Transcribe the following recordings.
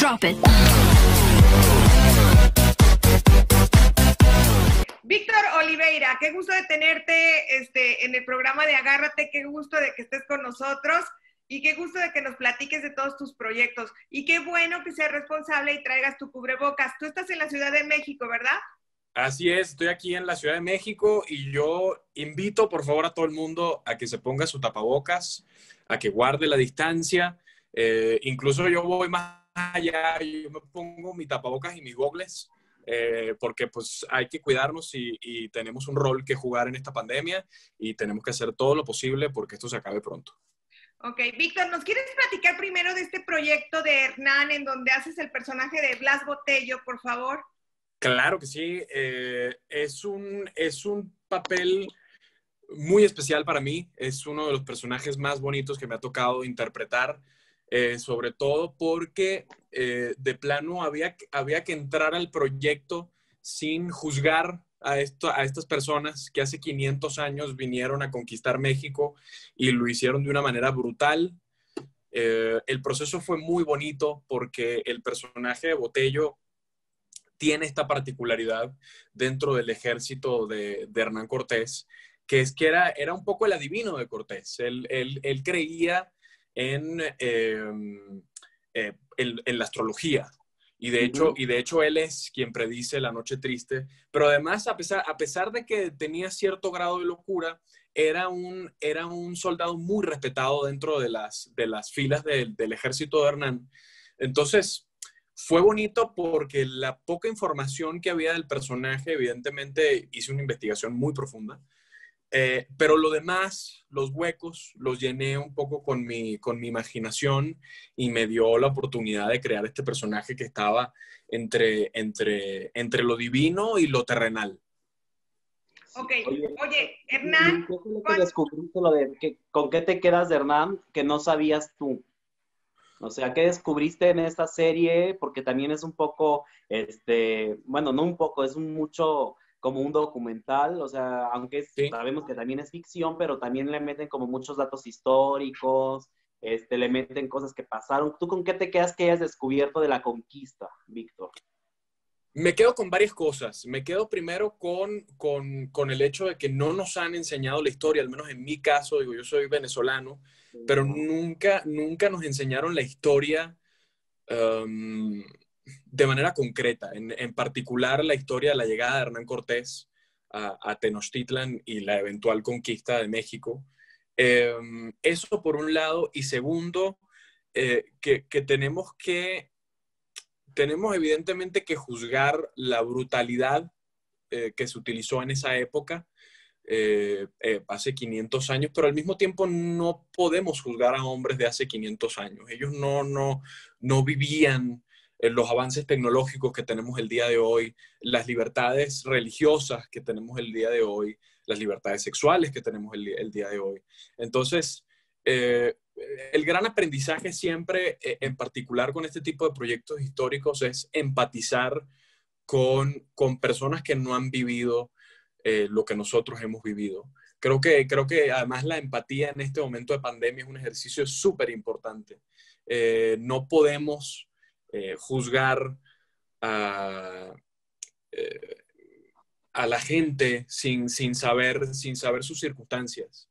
Drop it. Víctor Oliveira, qué gusto de tenerte en el programa de Agárrate, qué gusto de que estés con nosotros y qué gusto de que nos platiques de todos tus proyectos. Y qué bueno que seas responsable y traigas tu cubrebocas. Tú estás en la Ciudad de México, ¿verdad? Así es, estoy aquí en la Ciudad de México y yo invito por favor a todo el mundo a que se ponga su tapabocas, a que guarde la distancia. Incluso yo voy más allá, yo me pongo mi tapabocas y mis gogles, porque pues hay que cuidarnos y tenemos un rol que jugar en esta pandemia y tenemos que hacer todo lo posible porque esto se acabe pronto. Ok, Víctor, ¿nos quieres platicar primero de este proyecto de Hernán en donde haces el personaje de Blas Botello, por favor? Claro que sí, es un papel muy especial para mí, es uno de los personajes más bonitos que me ha tocado interpretar, sobre todo porque de plano había que entrar al proyecto sin juzgar a estas personas que hace 500 años vinieron a conquistar México y lo hicieron de una manera brutal. El proceso fue muy bonito porque el personaje de Botello tiene esta particularidad dentro del ejército de Hernán Cortés, que es que era un poco el adivino de Cortés. Él creía en, en la astrología. Y de hecho él es quien predice la noche triste, pero además a pesar de que tenía cierto grado de locura, era un soldado muy respetado dentro de las filas del ejército de Hernán. Entonces, fue bonito porque la poca información que había del personaje, evidentemente hice una investigación muy profunda, pero lo demás, los huecos, los llené un poco con mi imaginación y me dio la oportunidad de crear este personaje que estaba entre lo divino y lo terrenal. Ok, oye Hernán, ¿qué fue lo que descubriste con qué te quedas de Hernán que no sabías tú? O sea, ¿qué descubriste en esta serie? Porque también es un poco, bueno, no un poco, es mucho como un documental, o sea, aunque ¿Sí? sabemos que también es ficción, pero también le meten como muchos datos históricos, le meten cosas que pasaron. ¿Tú con qué te quedas que hayas descubierto de la conquista, Víctor? Me quedo con varias cosas. Me quedo primero con el hecho de que no nos han enseñado la historia, al menos en mi caso, digo, yo soy venezolano, pero nunca nos enseñaron la historia de manera concreta. En particular, la historia de la llegada de Hernán Cortés a Tenochtitlan y la eventual conquista de México. Eso por un lado. Y segundo, que tenemos evidentemente que juzgar la brutalidad que se utilizó en esa época, hace 500 años, pero al mismo tiempo no podemos juzgar a hombres de hace 500 años. Ellos no vivían los avances tecnológicos que tenemos el día de hoy, las libertades religiosas que tenemos el día de hoy, las libertades sexuales que tenemos el día de hoy. Entonces, el gran aprendizaje siempre, en particular con este tipo de proyectos históricos, es empatizar con personas que no han vivido lo que nosotros hemos vivido. Creo que además la empatía en este momento de pandemia es un ejercicio súper importante. No podemos juzgar a, eh, a la gente sin saber sus circunstancias.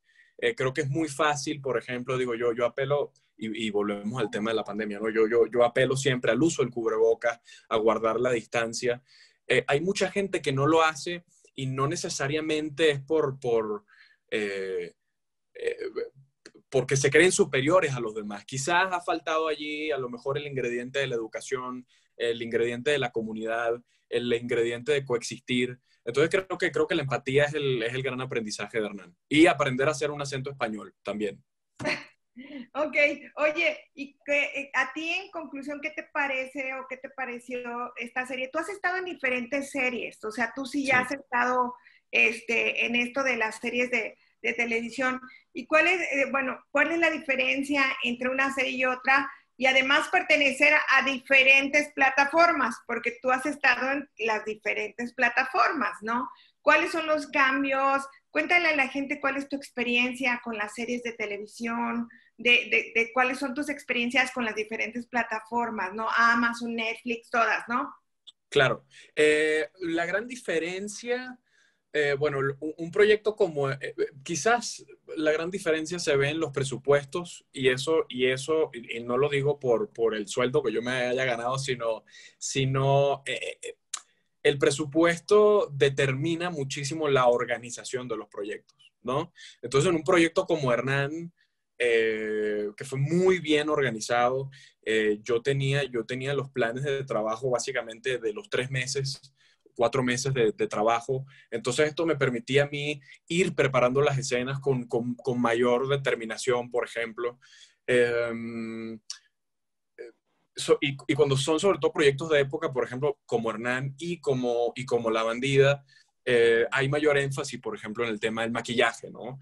Creo que es muy fácil, por ejemplo, digo yo apelo, y volvemos al tema de la pandemia, ¿no? Yo apelo siempre al uso del cubrebocas, a guardar la distancia. Hay mucha gente que no lo hace y no necesariamente es eh, eh, porque se creen superiores a los demás. Quizás ha faltado allí a lo mejor el ingrediente de la educación, el ingrediente de la comunidad, el ingrediente de coexistir. Entonces creo que la empatía es el gran aprendizaje de Hernán. Y aprender a hacer un acento español también. Ok, oye, y a ti en conclusión, ¿qué te parece o qué te pareció esta serie? Tú has estado en diferentes series, o sea, tú sí ya has estado en esto de las series de televisión. ¿Y cuál es la diferencia entre una serie y otra? Y además pertenecer a diferentes plataformas, porque tú has estado en las diferentes plataformas, ¿no? ¿Cuáles son los cambios? Cuéntale a la gente cuál es tu experiencia con las series de televisión, de cuáles son tus experiencias con las diferentes plataformas, ¿no? Amazon, Netflix, todas, ¿no? Claro. La gran diferencia, bueno, un proyecto como, quizás la gran diferencia se ve en los presupuestos y no lo digo por el sueldo que yo me haya ganado, sino el presupuesto determina muchísimo la organización de los proyectos, ¿no? Entonces, en un proyecto como Hernán, que fue muy bien organizado, yo tenía los planes de trabajo básicamente de los 3 meses, 4 meses de trabajo. Entonces, esto me permitía a mí ir preparando las escenas con mayor determinación, por ejemplo. Eh, y cuando son sobre todo proyectos de época, por ejemplo, como Hernán y como La Bandida, hay mayor énfasis, por ejemplo, en el tema del maquillaje, ¿no?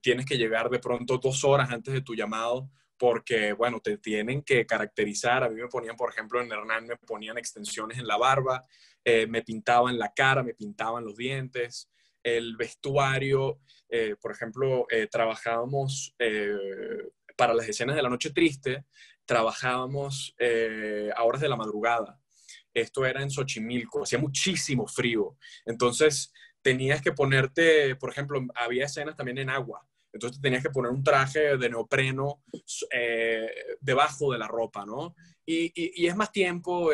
Tienes que llegar de pronto 2 horas antes de tu llamado porque, bueno, te tienen que caracterizar. A mí me ponían, por ejemplo, en Hernán me ponían extensiones en la barba, me pintaban la cara, me pintaban los dientes, el vestuario. Por ejemplo, trabajábamos para las escenas de La Noche Triste, trabajábamos a horas de la madrugada. Esto era en Xochimilco, hacía muchísimo frío. Entonces tenías que ponerte, por ejemplo, había escenas también en agua. Entonces tenías que poner un traje de neopreno debajo de la ropa, ¿no? Y es más tiempo,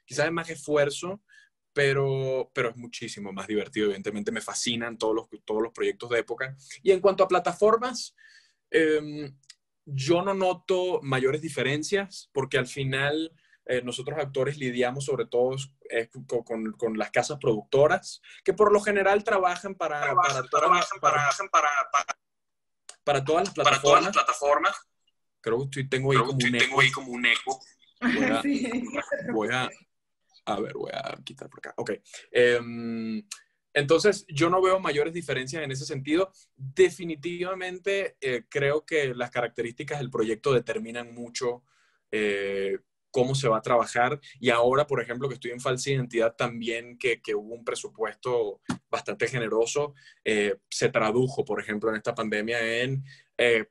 quizás es más esfuerzo, pero es muchísimo más divertido. Evidentemente me fascinan todos los proyectos de época. Y en cuanto a plataformas, eh, yo no noto mayores diferencias porque al final nosotros actores lidiamos sobre todo con las casas productoras que por lo general trabajan para todas las plataformas. Creo que tengo ahí como un eco. Sí. Voy a ver, voy a quitar por acá. Ok. Entonces, yo no veo mayores diferencias en ese sentido. Definitivamente, creo que las características del proyecto determinan mucho eh, cómo se va a trabajar. Y ahora, por ejemplo, que estoy en Falsa Identidad también, que hubo un presupuesto bastante generoso, se tradujo, por ejemplo, en esta pandemia en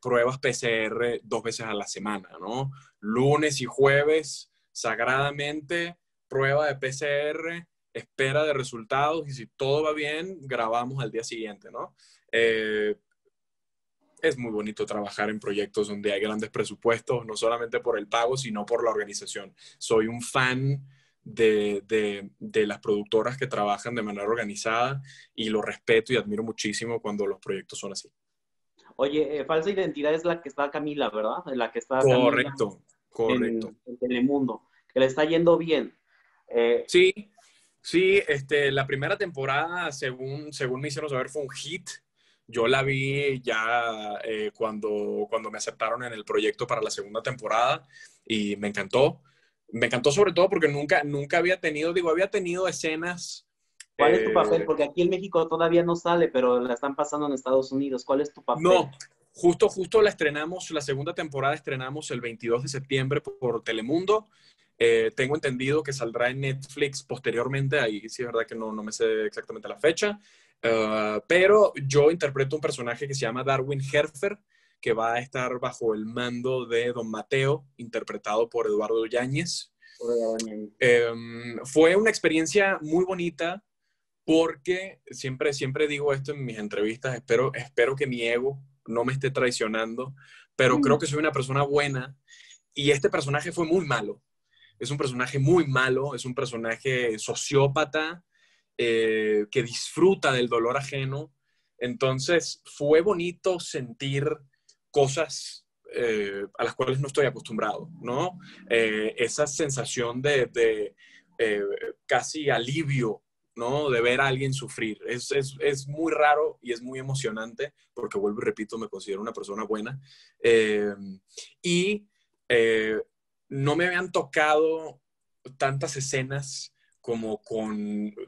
pruebas PCR 2 veces a la semana, ¿no? Lunes y jueves, sagradamente, prueba de PCR, espera de resultados y si todo va bien, grabamos al día siguiente, ¿no? Eh, es muy bonito trabajar en proyectos donde hay grandes presupuestos, no solamente por el pago, sino por la organización. Soy un fan de las productoras que trabajan de manera organizada y lo respeto y admiro muchísimo cuando los proyectos son así. Oye, Falsa Identidad es la que está Camila, ¿verdad? La que está Camila Correcto, correcto. en Telemundo, que le está yendo bien. Eh, Sí, sí, la primera temporada, según me hicieron saber, fue un hit. Yo la vi ya cuando me aceptaron en el proyecto para la segunda temporada y me encantó. Me encantó sobre todo porque nunca había tenido escenas. ¿Cuál es tu papel? eh, Porque aquí en México todavía no sale, pero la están pasando en Estados Unidos. ¿Cuál es tu papel? no, justo la segunda temporada estrenamos el 22 de septiembre por Telemundo. Tengo entendido que saldrá en Netflix posteriormente, ahí sí es verdad que no me sé exactamente la fecha. Pero yo interpreto un personaje que se llama Darwin Herfer, que va a estar bajo el mando de Don Mateo, interpretado por Eduardo Yáñez. Fue una experiencia muy bonita porque siempre digo esto en mis entrevistas, espero que mi ego no me esté traicionando, pero creo que soy una persona buena y este personaje fue muy malo. Es un personaje muy malo, es un personaje sociópata que disfruta del dolor ajeno. Entonces fue bonito sentir cosas a las cuales no estoy acostumbrado, ¿no? Esa sensación de casi alivio, ¿no? De ver a alguien sufrir. Es muy raro y es muy emocionante, porque vuelvo y repito, me considero una persona buena. Eh, y eh, no me habían tocado tantas escenas como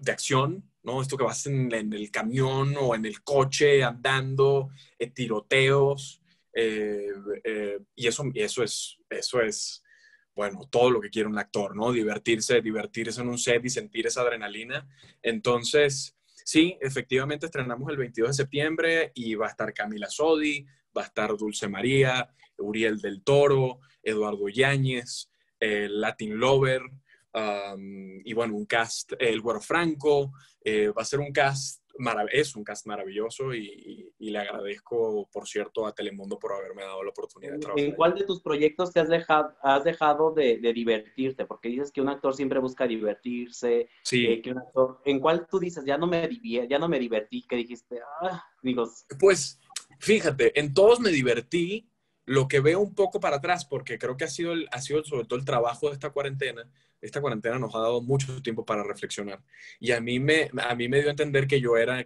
de acción, ¿no? Esto que vas en el camión o en el coche andando, tiroteos, eh, y eso es, bueno, todo lo que quiere un actor, ¿no? Divertirse en un set y sentir esa adrenalina. Entonces, Sí, efectivamente estrenamos el 22 de septiembre y va a estar Camila Sodi, va a estar Dulce María, Uriel del Toro, Eduardo Yáñez, Latin Lover, y bueno, un cast, el Güero Franco, va a ser un cast, es un cast maravilloso y le agradezco, por cierto, a Telemundo por haberme dado la oportunidad de trabajar ¿En ahí. cuál de tus proyectos has dejado de divertirte? Porque dices que un actor siempre busca divertirse, Sí, que un actor, ¿en cuál tú dices, ya no me divertí, que dijiste, digo, pues fíjate, en todos me divertí. Lo que veo un poco para atrás, porque creo que ha sido sobre todo el trabajo de esta cuarentena. Esta cuarentena nos ha dado mucho tiempo para reflexionar. Y a mí me dio a entender que yo era,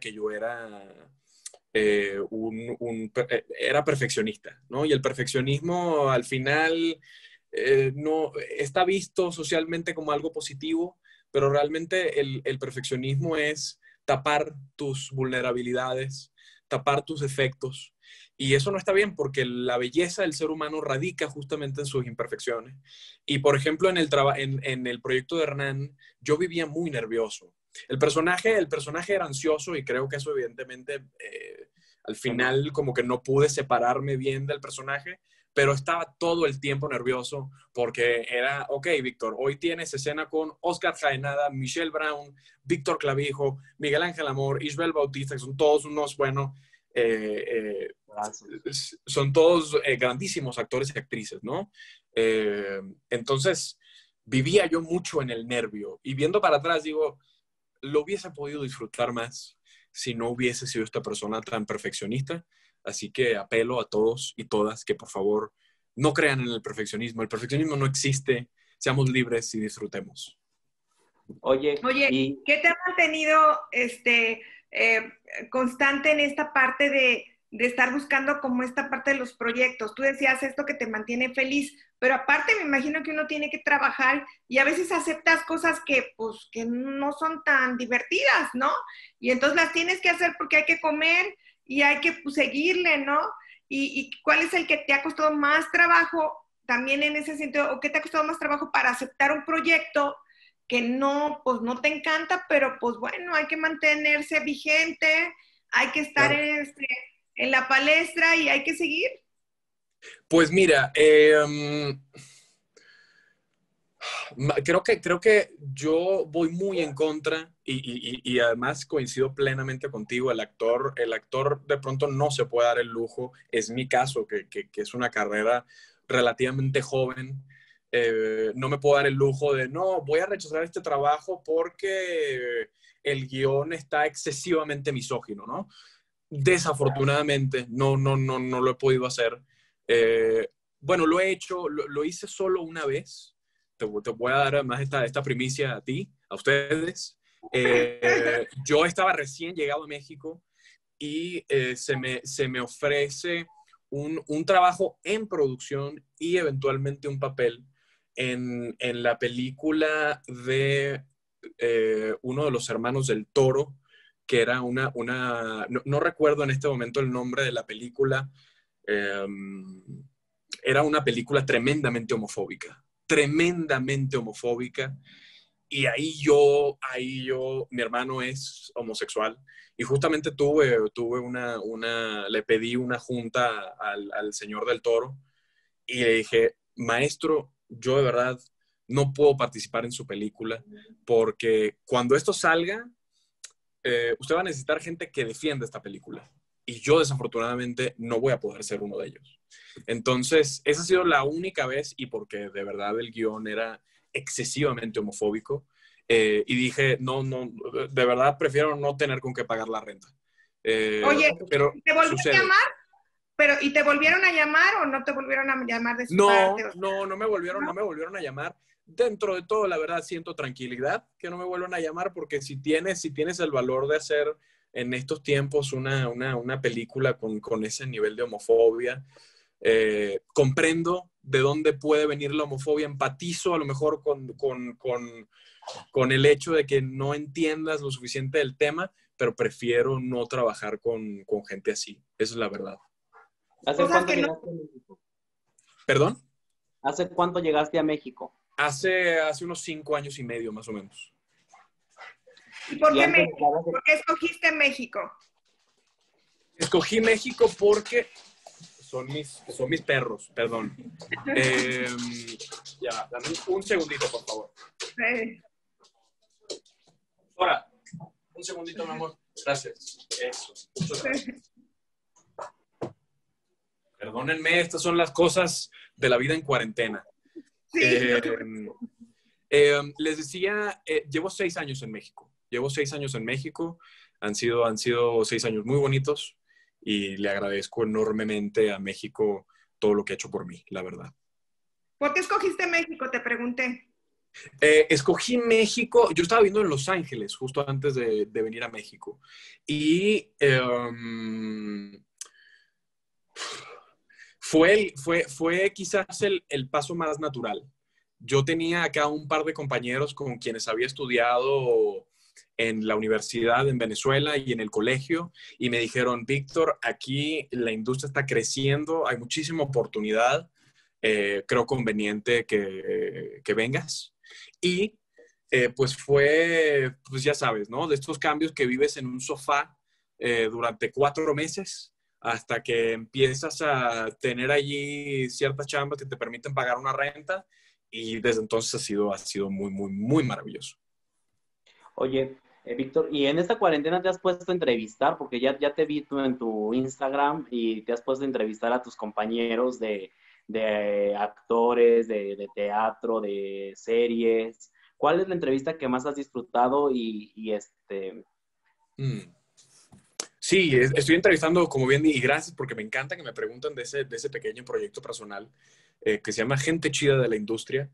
era perfeccionista, ¿no? Y el perfeccionismo al final no está visto socialmente como algo positivo, pero realmente el perfeccionismo es tapar tus vulnerabilidades, tapar tus defectos. Y eso no está bien porque la belleza del ser humano radica justamente en sus imperfecciones. Y por ejemplo, en el proyecto de Hernán, yo vivía muy nervioso. El personaje era ansioso y creo que eso evidentemente al se nota. final como que no pude separarme bien del personaje, pero estaba todo el tiempo nervioso porque era, ok, Víctor, hoy tienes escena con Oscar Jaenada, Michelle Brown, Víctor Clavijo, Miguel Ángel Amor, Isabel Bautista, que son todos unos, bueno, eh, Brazos. son todos grandísimos actores y actrices, ¿no? Entonces, vivía yo mucho en el nervio y viendo para atrás digo, lo hubiese podido disfrutar más si no hubiese sido esta persona tan perfeccionista. Así que apelo a todos y todas que por favor no crean en el perfeccionismo. El perfeccionismo no existe. Seamos libres y disfrutemos. Oye, Oye, y ¿qué te ha mantenido eh, constante en esta parte de estar buscando como esta parte de los proyectos? Tú decías esto que te mantiene feliz, pero aparte me imagino que uno tiene que trabajar y a veces aceptas cosas que, pues, que no son tan divertidas, ¿no? Y entonces las tienes que hacer porque hay que comer y hay que, pues, seguirle, ¿no? Y cuál es el que te ha costado más trabajo también en ese sentido, o qué te ha costado más trabajo para aceptar un proyecto que no, pues no te encanta, pero pues bueno, hay que mantenerse vigente, hay que estar Claro. en la palestra y hay que seguir. Pues mira, creo que yo voy muy en contra y además coincido plenamente contigo. El actor de pronto no se puede dar el lujo. Es mi caso, que es una carrera relativamente joven. No me puedo dar el lujo de, no, voy a rechazar este trabajo porque el guión está excesivamente misógino, ¿no? Desafortunadamente, no lo he podido hacer. Eh, bueno, lo he hecho, lo hice solo una vez. Te voy a dar además esta primicia a ti, a ustedes. Yo estaba recién llegado a México y se me ofrece un trabajo en producción y eventualmente un papel en la película de uno de los hermanos del Toro, que era no recuerdo en este momento el nombre de la película, eh, era una película tremendamente homofóbica, y mi hermano es homosexual, y justamente le pedí una junta al señor del Toro, y le dije, maestro, yo de verdad no puedo participar en su película, porque cuando esto salga, usted va a necesitar gente que defienda esta película. Y yo desafortunadamente no voy a poder ser uno de ellos. Entonces, esa ha sido la única vez y porque de verdad el guión era excesivamente homofóbico. Y dije, de verdad prefiero no tener con qué pagar la renta. Oye, Pero ¿te volvió a sucede. llamar? Pero, ¿y te volvieron a llamar o no te volvieron a llamar de su parte? No ¿No? me volvieron a llamar. Dentro de todo, la verdad, siento tranquilidad que no me vuelvan a llamar porque si tienes el valor de hacer en estos tiempos una película con ese nivel de homofobia, comprendo de dónde puede venir la homofobia, empatizo a lo mejor con el hecho de que no entiendas lo suficiente del tema, pero prefiero no trabajar con gente así. Esa es la verdad. ¿hace Cosas cuánto que no. llegaste a México? ¿Perdón? ¿Hace cuánto llegaste a México? Hace unos 5 años y medio, más o menos. ¿Y por Y qué antes de que México? hagas ¿Por qué escogiste México? Escogí México porque son mis perros, perdón. Ya, dame un segundito, por favor. Sí. Ahora, un segundito, mi amor. Gracias. Eso. Muchas gracias. Perdónenme, estas son las cosas de la vida en cuarentena. Sí. Les decía, llevo 6 años en México. Llevo 6 años en México. Han sido 6 años muy bonitos y le agradezco enormemente a México todo lo que ha hecho por mí, la verdad. ¿Por qué escogiste México? Te pregunté. Escogí México, yo estaba viviendo en Los Ángeles justo antes de venir a México y fue quizás el paso más natural. Yo tenía acá un par de compañeros con quienes había estudiado en la universidad en Venezuela y en el colegio y me dijeron, Víctor, aquí la industria está creciendo, hay muchísima oportunidad, creo conveniente que vengas. Y pues pues ya sabes, ¿no? De estos cambios que vives en un sofá durante 4 meses hasta que empiezas a tener allí ciertas chambas que te permiten pagar una renta y desde entonces ha sido muy, muy, muy maravilloso. Oye, Víctor, ¿y en esta cuarentena te has puesto a entrevistar? Porque ya te vi tú en tu Instagram y te has puesto a entrevistar a tus compañeros de actores, de teatro, de series. ¿Cuál es la entrevista que más has disfrutado Mm. Sí, estoy entrevistando, como bien, y gracias porque me encanta que me preguntan de ese pequeño proyecto personal que se llama Gente Chida de la Industria.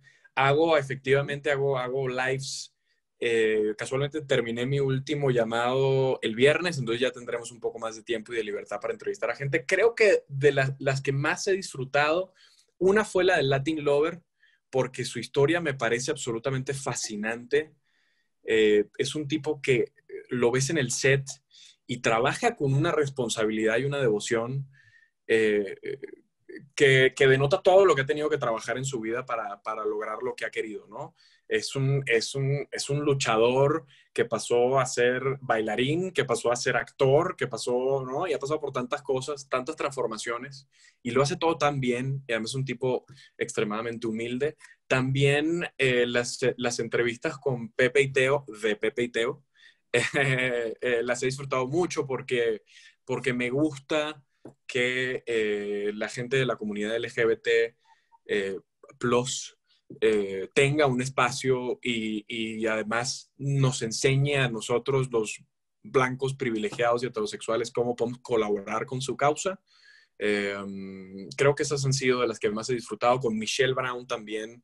Efectivamente, hago lives. Casualmente terminé mi último llamado el viernes, entonces ya tendremos un poco más de tiempo y de libertad para entrevistar a gente. Creo que de las que más he disfrutado, una fue la del Latin Lover, porque su historia me parece absolutamente fascinante. Es un tipo que lo ves en el set y trabaja con una responsabilidad y una devoción eh, que denota todo lo que ha tenido que trabajar en su vida para lograr lo que ha querido, ¿no? Es un luchador que pasó a ser bailarín, que pasó a ser actor, que pasó, ¿no? Y ha pasado por tantas cosas, tantas transformaciones, y lo hace todo tan bien, y además es un tipo extremadamente humilde. También las entrevistas con Pepe y Teo, de Pepe y Teo, las he disfrutado mucho porque me gusta que la gente de la comunidad LGBT plus tenga un espacio y además nos enseñe a nosotros, los blancos privilegiados y heterosexuales, cómo podemos colaborar con su causa. Creo que esas han sido de las que más he disfrutado. Con Michelle Brown también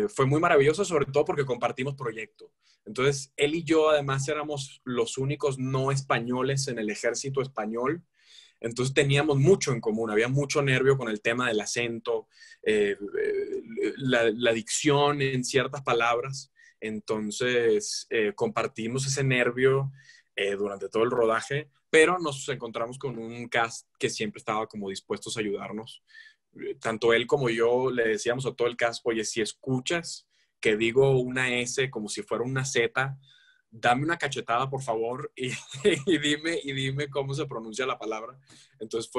fue muy maravilloso, sobre todo porque compartimos proyecto. Entonces, él y yo además éramos los únicos no españoles en el ejército español. Entonces teníamos mucho en común, había mucho nervio con el tema del acento, la dicción en ciertas palabras. Entonces compartimos ese nervio durante todo el rodaje, pero nos encontramos con un cast que siempre estaba como dispuestos a ayudarnos. Tanto él como yo le decíamos a todo el cast, oye, si escuchas que digo una S como si fuera una Z, dame una cachetada, por favor, y dime cómo se pronuncia la palabra. Entonces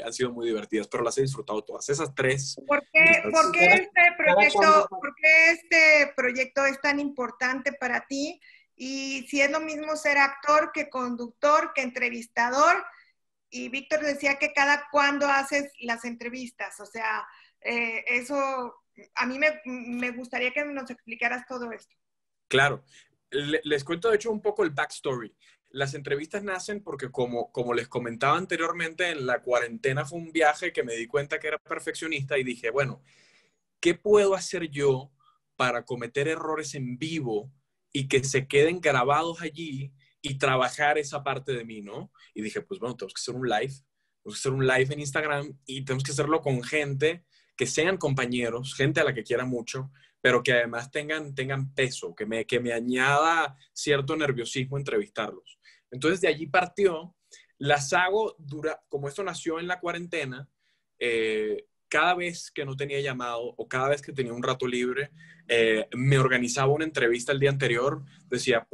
han sido muy divertidas, pero las he disfrutado todas. Esas tres. ¿Por qué este proyecto es tan importante para ti? Y si es lo mismo ser actor que conductor, que entrevistador. Y Víctor decía que cada cuándo haces las entrevistas. O sea, eso, a mí me gustaría que nos explicaras todo esto. Claro. Les cuento, de hecho, un poco el backstory. Las entrevistas nacen porque, como les comentaba anteriormente, en la cuarentena fue un viaje que me di cuenta que era perfeccionista y dije, bueno, ¿qué puedo hacer yo para cometer errores en vivo y que se queden grabados allí y trabajar esa parte de mí, ¿no? Y dije, pues bueno, tenemos que hacer un live en Instagram y tenemos que hacerlo con gente que sean compañeros, gente a la que quiera mucho, pero que además tengan peso, que me añada cierto nerviosismo entrevistarlos. Entonces de allí partió, las hago como esto nació en la cuarentena, cada vez que no tenía llamado o cada vez que tenía un rato libre, me organizaba una entrevista el día anterior. Decía,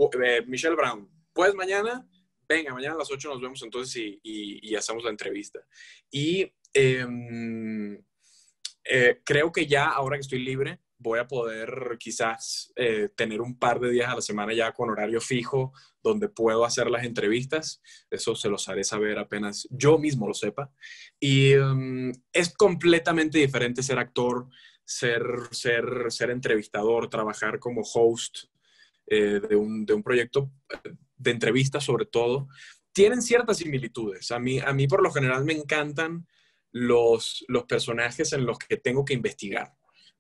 Michelle Brown, ¿puedes mañana? Venga, mañana a las 8 nos vemos entonces y hacemos la entrevista. Y creo que ya, ahora que estoy libre, voy a poder quizás tener un par de días a la semana ya con horario fijo donde puedo hacer las entrevistas. Eso se los haré saber apenas yo mismo lo sepa. Y es completamente diferente ser actor, ser entrevistador, trabajar como host de un proyecto de entrevistas sobre todo. Tienen ciertas similitudes. A mí por lo general me encantan los personajes en los que tengo que investigar.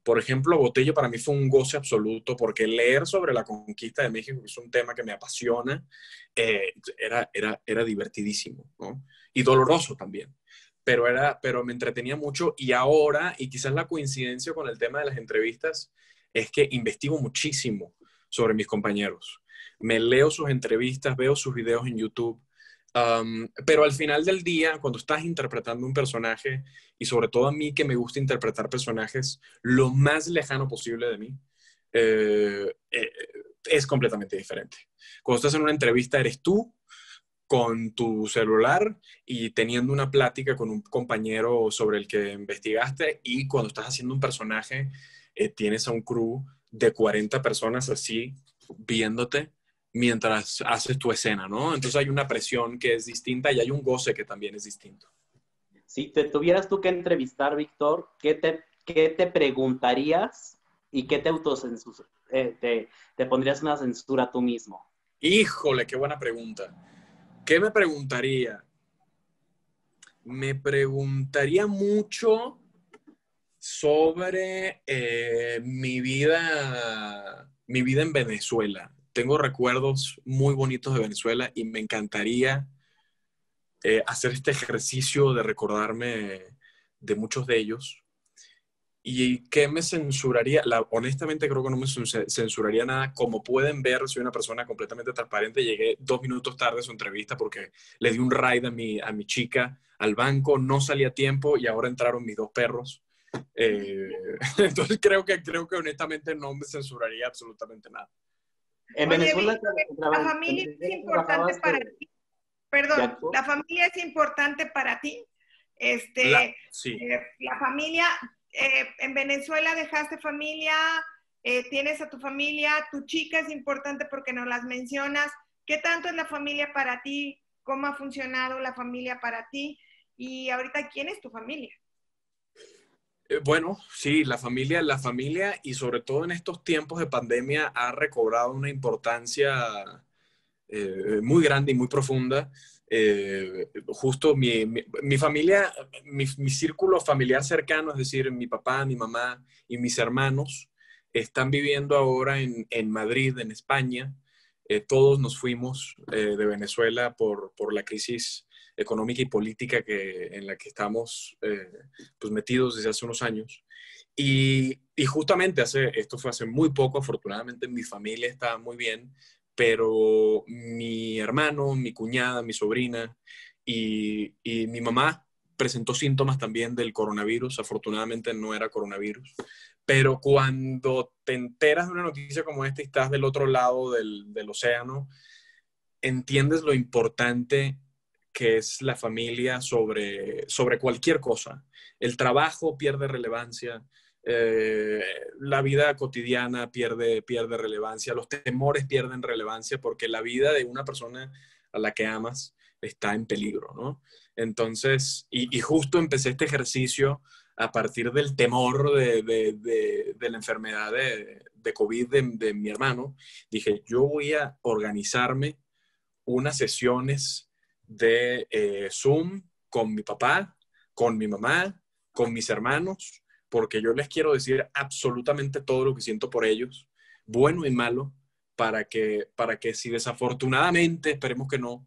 Por ejemplo, Botello para mí fue un goce absoluto porque leer sobre la conquista de México, que es un tema que me apasiona, era divertidísimo, ¿no? Y doloroso también. Pero me entretenía mucho y ahora, y quizás la coincidencia con el tema de las entrevistas, es que investigo muchísimo sobre mis compañeros. Me leo sus entrevistas, veo sus videos en YouTube. Pero al final del día, cuando estás interpretando un personaje, y sobre todo a mí que me gusta interpretar personajes lo más lejano posible de mí, es completamente diferente. Cuando estás en una entrevista, eres tú con tu celular y teniendo una plática con un compañero sobre el que investigaste, y cuando estás haciendo un personaje, tienes a un crew de 40 personas así viéndote mientras haces tu escena, ¿no? Entonces hay una presión que es distinta y hay un goce que también es distinto. Si te tuvieras tú que entrevistar, Víctor, qué te preguntarías y qué te pondrías una censura tú mismo? Híjole, qué buena pregunta. ¿Qué me preguntaría? Me preguntaría mucho sobre mi vida en Venezuela. Tengo recuerdos muy bonitos de Venezuela y me encantaría hacer este ejercicio de recordarme de muchos de ellos. ¿Y qué me censuraría? Honestamente creo que no me censuraría nada. Como pueden ver, soy una persona completamente transparente. Llegué 2 minutos tarde a su entrevista porque le di un ride a mi chica al banco, no salí a tiempo y ahora entraron mis 2 perros. Eh, entonces creo que honestamente no me censuraría absolutamente nada. En Oye, Venezuela, Víctor, la familia es importante para ti. Perdón, la familia es importante para ti. Sí. La familia, en Venezuela dejaste familia, tienes a tu familia, tu chica es importante porque nos las mencionas. ¿Qué tanto es la familia para ti? ¿Cómo ha funcionado la familia para ti? Y ahorita, ¿quién es tu familia? Bueno, sí, la familia y sobre todo en estos tiempos de pandemia ha recobrado una importancia muy grande y muy profunda. Justo mi familia, mi círculo familiar cercano, es decir, mi papá, mi mamá y mis hermanos, están viviendo ahora en Madrid, en España. Todos nos fuimos de Venezuela por la crisis económica y política en la que estamos pues metidos desde hace unos años. Y justamente esto fue hace muy poco. Afortunadamente mi familia está muy bien, pero mi hermano, mi cuñada, mi sobrina y mi mamá presentó síntomas también del coronavirus. Afortunadamente no era coronavirus. Pero cuando te enteras de una noticia como esta y estás del otro lado del océano, entiendes lo importante que es la familia sobre cualquier cosa. El trabajo pierde relevancia, la vida cotidiana pierde relevancia, los temores pierden relevancia porque la vida de una persona a la que amas está en peligro, ¿no? Entonces, y justo empecé este ejercicio a partir del temor de la enfermedad de COVID de mi hermano. Dije, yo voy a organizarme unas sesiones de Zoom con mi papá, con mi mamá, con mis hermanos, porque yo les quiero decir absolutamente todo lo que siento por ellos, bueno y malo, para que si desafortunadamente, esperemos que no,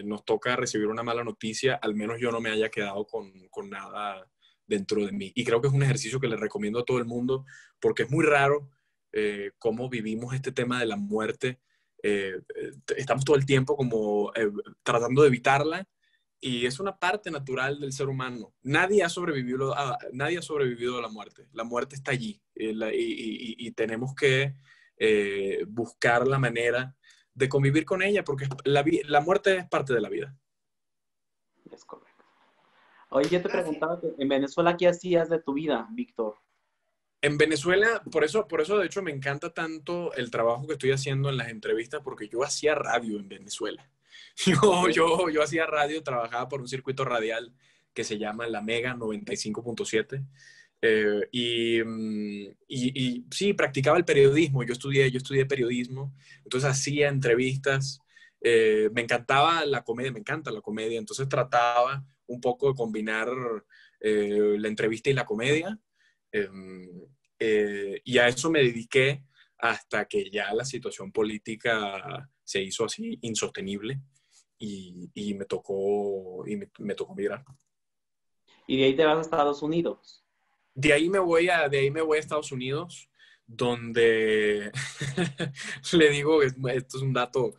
nos toca recibir una mala noticia, al menos yo no me haya quedado con nada dentro de mí. Y creo que es un ejercicio que le recomiendo a todo el mundo, porque es muy raro cómo vivimos este tema de la muerte. Estamos todo el tiempo como tratando de evitarla y es una parte natural del ser humano. Nadie ha sobrevivido a la muerte. La muerte está allí y tenemos que buscar la manera de convivir con ella, porque la muerte es parte de la vida. Es correcto. Oye, yo te preguntaba que en Venezuela, ¿qué hacías de tu vida, Víctor? En Venezuela, por eso de hecho me encanta tanto el trabajo que estoy haciendo en las entrevistas, porque yo hacía radio en Venezuela. Yo hacía radio, trabajaba por un circuito radial que se llama La Mega 95.7. Y sí, practicaba el periodismo. Yo estudié periodismo, entonces hacía entrevistas. Me encantaba la comedia, me encanta la comedia, entonces trataba un poco de combinar la entrevista y la comedia. Eh, y a eso me dediqué hasta que ya la situación política se hizo así insostenible y me tocó migrar. Y de ahí te vas a Estados Unidos. De ahí me voy a Estados Unidos, donde le digo, esto es un dato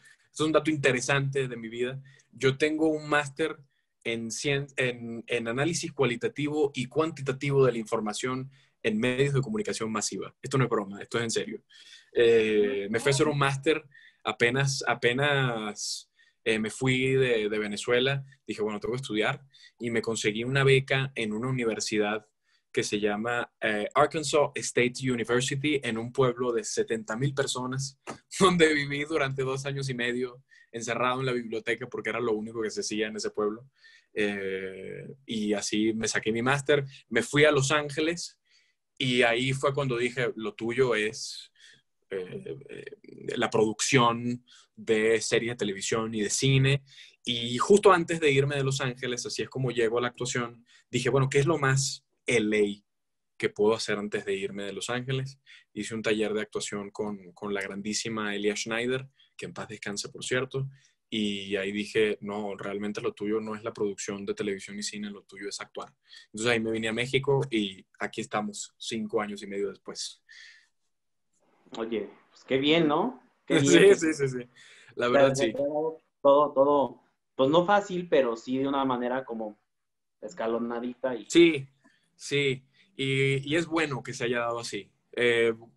interesante de mi vida. Yo tengo un máster en análisis cualitativo y cuantitativo de la información en medios de comunicación masiva. Esto no es broma, esto es en serio. Me fui a hacer un máster apenas me fui de Venezuela. Dije, bueno, tengo que estudiar y me conseguí una beca en una universidad que se llama Arkansas State University, en un pueblo de 70,000 personas, donde viví durante 2 años y medio encerrado en la biblioteca porque era lo único que se hacía en ese pueblo. Y así me saqué mi máster, me fui a Los Ángeles y ahí fue cuando dije, lo tuyo es la producción de series de televisión y de cine. Y justo antes de irme de Los Ángeles, así es como llego a la actuación, dije, bueno, ¿qué es lo más LA que puedo hacer antes de irme de Los Ángeles? Hice un taller de actuación con la grandísima Elia Schneider, que en paz descanse, por cierto, y ahí dije, no, realmente lo tuyo no es la producción de televisión y cine, lo tuyo es actuar. Entonces ahí me vine a México y aquí estamos 5 años y medio después. Oye, pues qué bien, ¿no? Qué bien Sí, que sí, sí, sí. La te verdad, has sí. dado todo, pues no fácil, pero sí de una manera como escalonadita y Sí, sí. Y es bueno que se haya dado así.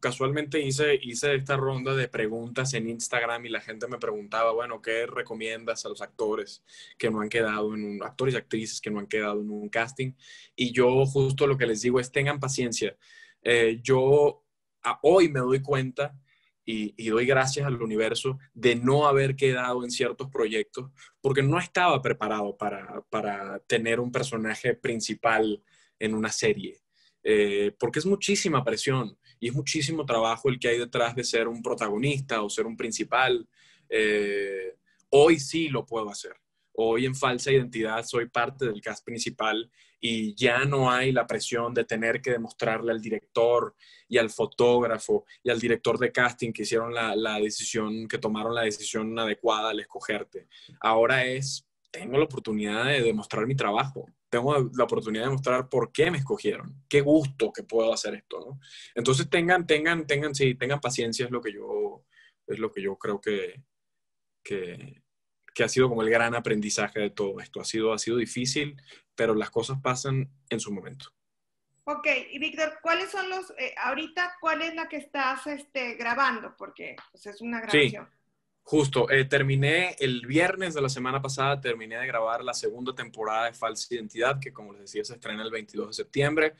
Casualmente hice esta ronda de preguntas en Instagram y la gente me preguntaba, bueno, ¿qué recomiendas a los actores que no han quedado actores y actrices que no han quedado en un casting? Y yo justo lo que les digo es, tengan paciencia. Yo hoy me doy cuenta y doy gracias al universo de no haber quedado en ciertos proyectos porque no estaba preparado para tener un personaje principal en una serie. Porque es muchísima presión y es muchísimo trabajo el que hay detrás de ser un protagonista o ser un principal. Hoy sí lo puedo hacer. Hoy en Falsa Identidad soy parte del cast principal y ya no hay la presión de tener que demostrarle al director y al fotógrafo y al director de casting que hicieron la decisión, que tomaron la decisión adecuada al escogerte. Ahora tengo la oportunidad de demostrar mi trabajo, tengo la oportunidad de mostrar por qué me escogieron, qué gusto que puedo hacer esto, ¿no? Entonces tengan paciencia, es lo que yo creo que, que ha sido como el gran aprendizaje de todo esto. Ha sido difícil, pero las cosas pasan en su momento. Ok, y Víctor, ¿cuáles son ahorita cuál es la que estás grabando? Porque pues, es una Sí, grabación. justo. Terminé el viernes de la semana pasada, terminé de grabar la segunda temporada de Falsa Identidad, que como les decía, se estrena el 22 de septiembre.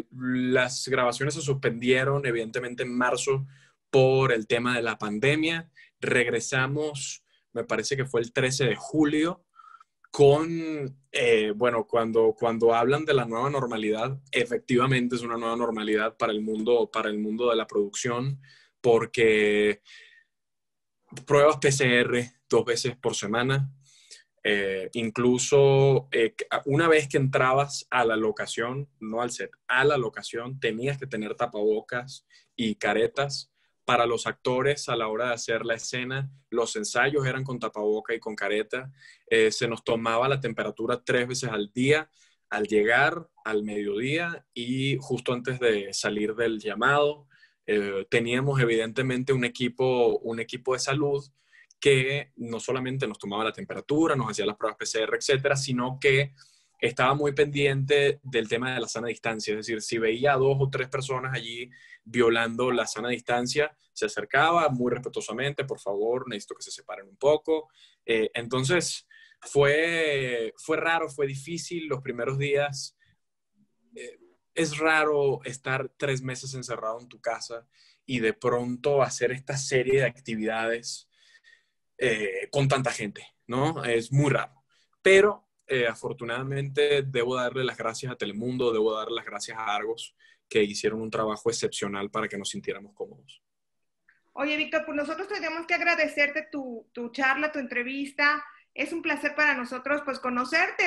Las grabaciones se suspendieron, evidentemente, en marzo por el tema de la pandemia. Regresamos, me parece que fue el 13 de julio, bueno, cuando hablan de la nueva normalidad, efectivamente es una nueva normalidad para el mundo de la producción, porque pruebas PCR 2 veces por semana. Incluso una vez que entrabas a la locación, no al set, a la locación, tenías que tener tapabocas y caretas. Para los actores, a la hora de hacer la escena, los ensayos eran con tapaboca y con careta. Se nos tomaba la temperatura 3 veces al día, al llegar, al mediodía y justo antes de salir del llamado. Teníamos evidentemente un equipo de salud que no solamente nos tomaba la temperatura, nos hacía las pruebas PCR, etcétera, sino que estaba muy pendiente del tema de la sana distancia. Es decir, si veía a 2 o 3 personas allí violando la sana distancia, se acercaba muy respetuosamente, por favor, necesito que se separen un poco. Entonces, fue raro, fue difícil los primeros días. Es raro estar 3 meses encerrado en tu casa y de pronto hacer esta serie de actividades con tanta gente, ¿no? Es muy raro. Pero afortunadamente debo darle las gracias a Telemundo, debo darle las gracias a Argos, que hicieron un trabajo excepcional para que nos sintiéramos cómodos. Oye, Víctor, pues nosotros tenemos que agradecerte tu charla, tu entrevista. Es un placer para nosotros, pues, conocerte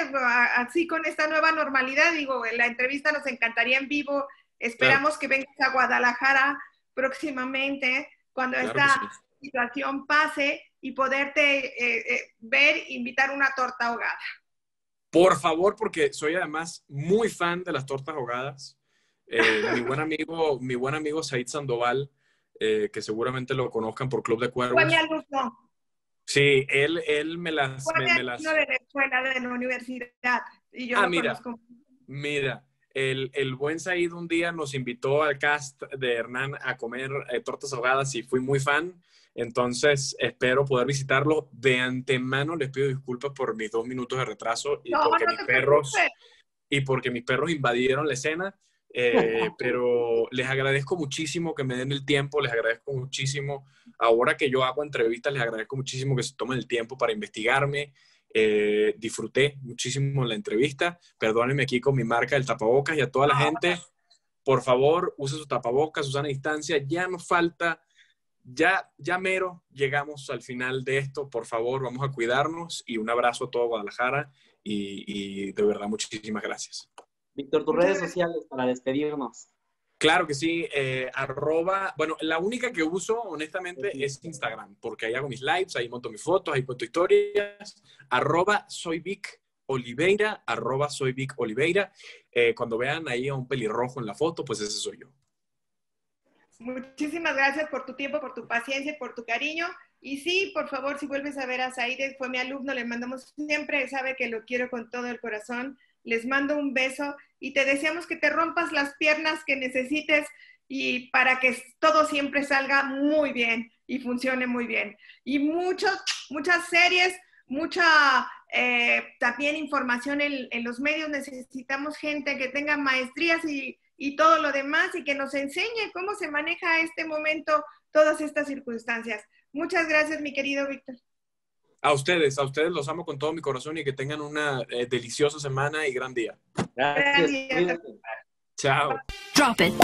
así con esta nueva normalidad. Digo, la entrevista nos encantaría en vivo. Esperamos que vengas a Guadalajara próximamente, cuando esta situación pase, y poderte ver, invitar una torta ahogada. Por favor, porque soy además muy fan de las tortas ahogadas. Mi buen amigo Said Sandoval, que seguramente lo conozcan por Club de Cuervos. Fue mi alumno. Sí, él me las... Fue mi alumno de la escuela, de la universidad, y yo lo conozco. Mira, el buen Said un día nos invitó al cast de Hernán a comer tortas ahogadas y fui muy fan. Entonces, espero poder visitarlo. De antemano les pido disculpas por mis 2 minutos de retraso y porque mis perros invadieron la escena. Pero les agradezco muchísimo que me den el tiempo, les agradezco muchísimo. Ahora que yo hago entrevistas, les agradezco muchísimo que se tomen el tiempo para investigarme. Disfruté muchísimo la entrevista. Perdónenme aquí con mi marca del tapabocas, y a toda la gente, por favor, use su tapabocas, su sana distancia. Ya nos falta... Ya mero llegamos al final de esto. Por favor, vamos a cuidarnos, y un abrazo a todo Guadalajara y de verdad muchísimas gracias. Víctor, tus redes sociales para despedirnos. Claro que sí, bueno, la única que uso honestamente es Instagram, porque ahí hago mis lives, ahí monto mis fotos, ahí cuento historias, @soyvicoliveira, @soyvicoliveira. Cuando vean ahí a un pelirrojo en la foto, pues ese soy yo. Muchísimas gracias por tu tiempo, por tu paciencia, por tu cariño. Y sí, por favor, si vuelves a ver a Said, fue mi alumno, le mandamos siempre, sabe que lo quiero con todo el corazón. Les mando un beso y te deseamos que te rompas las piernas que necesites, y para que todo siempre salga muy bien y funcione muy bien. Y muchas series, también información en los medios. Necesitamos gente que tenga maestrías y todo lo demás, y que nos enseñe cómo se maneja este momento, todas estas circunstancias. Muchas gracias, mi querido Víctor. A ustedes los amo con todo mi corazón, y que tengan una deliciosa semana y gran día. Gracias. Gran día. Chao. Drop it.